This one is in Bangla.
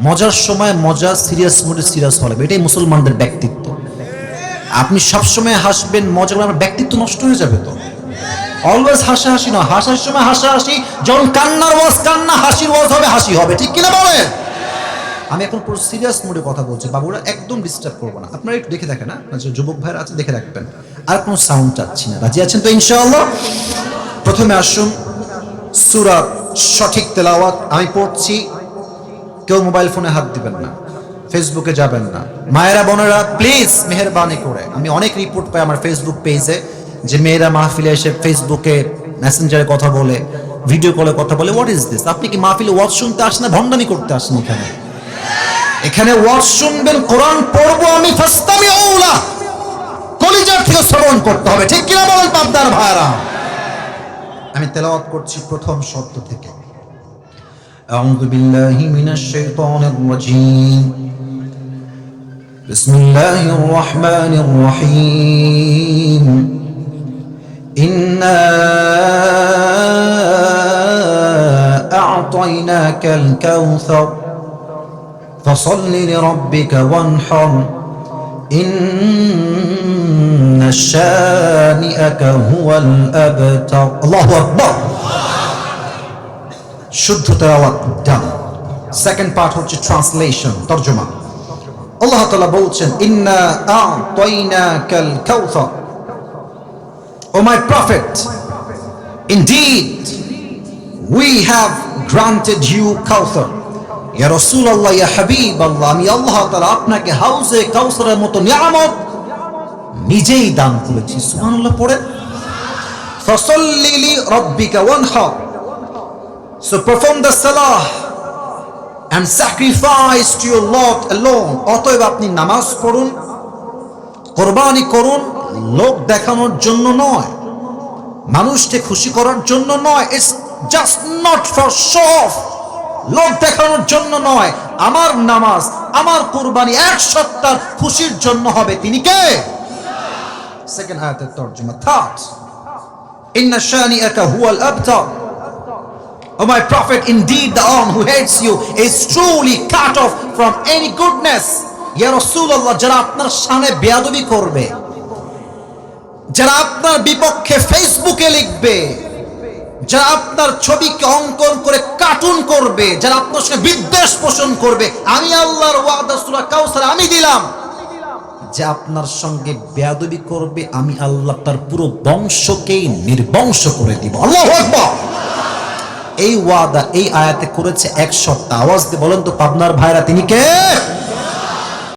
মজার সময় মজা, সিরিয়াস মুডে সিরিয়াস হলে এটাই মুসলমানদের ব্যক্তিত্ব। আপনি সবসময় হাসবেন, মজা করবেন, আমার ব্যক্তিত্ব নষ্ট হয়ে যাবে তো। অলওয়েজ হাসাহাসি না, হাসার সময় হাসাহাসি, যখন কান্নার ওয়াজ কান্না, হাসির ওয়াজ হবে হাসি হবে, ঠিক কিনা বলেন? আমি এখন পুরো সিরিয়াস মুডে কথা বলছি, বাবুরা একদম ডিস্টার্ব করবো না। আপনারা একটু দেখে দেখেন, না যে যুবক ভাইরা আছে দেখে রাখবেন, আর কোনো সাউন্ড চাচ্ছি না। রাজি আছেন তো ইনশাআল্লাহ? প্রথমে আসুন সূরা সঠিক তেলাওয়াত আমি পড়ছি, কেউ মোবাইল ফোনে হাত দিবেন না, ফেসবুকে যাবেন না। মায়েরা বোনেরা প্লিজ মেহেরবানি করে, আমি অনেক রিপোর্ট পাই আমার ফেসবুক পেজে যে মেয়েরা মাহফিলে এসে ফেসবুকে মেসেঞ্জারে কথা বলে, ভিডিও কলে কথা বলে। What is this? আপনি কি মাহফিলে ওয়াজ শুনতে আসেন না ভণ্ডামি করতে আসেন? এখানে ওয়াজ শুনবেন, কোরআন পড়বো আমি, ফাস্তামিউলা, কলিজার থেকে শ্রবণ করতে হবে, ঠিক কিনা বলেন পাবদার ভাইরা? আমি তেলাওয়াত করছি প্রথম শব্দ থেকে। আউযু বিল্লাহি মিনাশ শাইতানির রাজীম। বিসমিল্লাহির রহমানির রহিম। ইন্না আ'তাইনাকাল কাউসার ফাসাল্লি লিরাব্বিকা ওয়ানহার ইন্না শানিআকা হুয়াল আবতার। আল্লাহু আকবার। শুদ্ধ তেলাওয়াত ডান। সেকেন্ড পার্ট হচ্ছে ট্রান্সলেশন, তরজমা। আল্লাহ তাআলা বলছেন, ইন্না আ'তাইনাকাল কাউসার, O my prophet, indeed we have granted you কাউসার। ইয়া রাসূলুল্লাহ, ইয়া হাবিবাল্লাহ, আমি আল্লাহ তাআলা আপনাকে হাউজে কাউসারের মতো নিয়ামত নিজেই দান করেছি। সুবহানাল্লাহ পড়েন। ফাসাল্লি লিরাব্বিকা ওয়ানহার, so perform the salah and sacrifice to your Lord alone. অতএব আপনি নামাজ পড়ুন, কোরবানি করুন, লোক দেখানোর জন্য নয়, মানুষকে খুশি করার জন্য নয়। It's just not for show off, লোক দেখানোর জন্য নয়। আমার নামাজ, আমার কুরবানি এক সত্তার খুশির জন্য হবে। তিনি কে? সেকেন্ড আয়াতের তরজমা। থার্ড, ইন্না শানিআকা হুয়াল আবতার, O my prophet, indeed the one who hates you is truly cut off from any goodness. Ya Rasulullah, যারা আপনার শানে বেয়াদবি করবে, যারা আপনার বিপক্ষে ফেসবুকে লিখবে, যারা আপনার ছবিকে অঙ্কন করে কার্টুন করবে, যারা আপনার সঙ্গে বিদ্বেষ পোষণ করবে, আমি আল্লাহর ওয়াদা সূরা কাউসার আমি দিলাম যে আপনার সঙ্গে বেয়াদবি করবে, আমি আল্লাহ তার পুরো বংশকেই নির্বংশ করে দিব। আল্লাহু আকবার। এই ওয়াদা এই আয়াতে করেছে এক সপ্তাহ। আওয়াজ দিয়ে বলেন তো পাবনার ভাইরা, তিনি কে?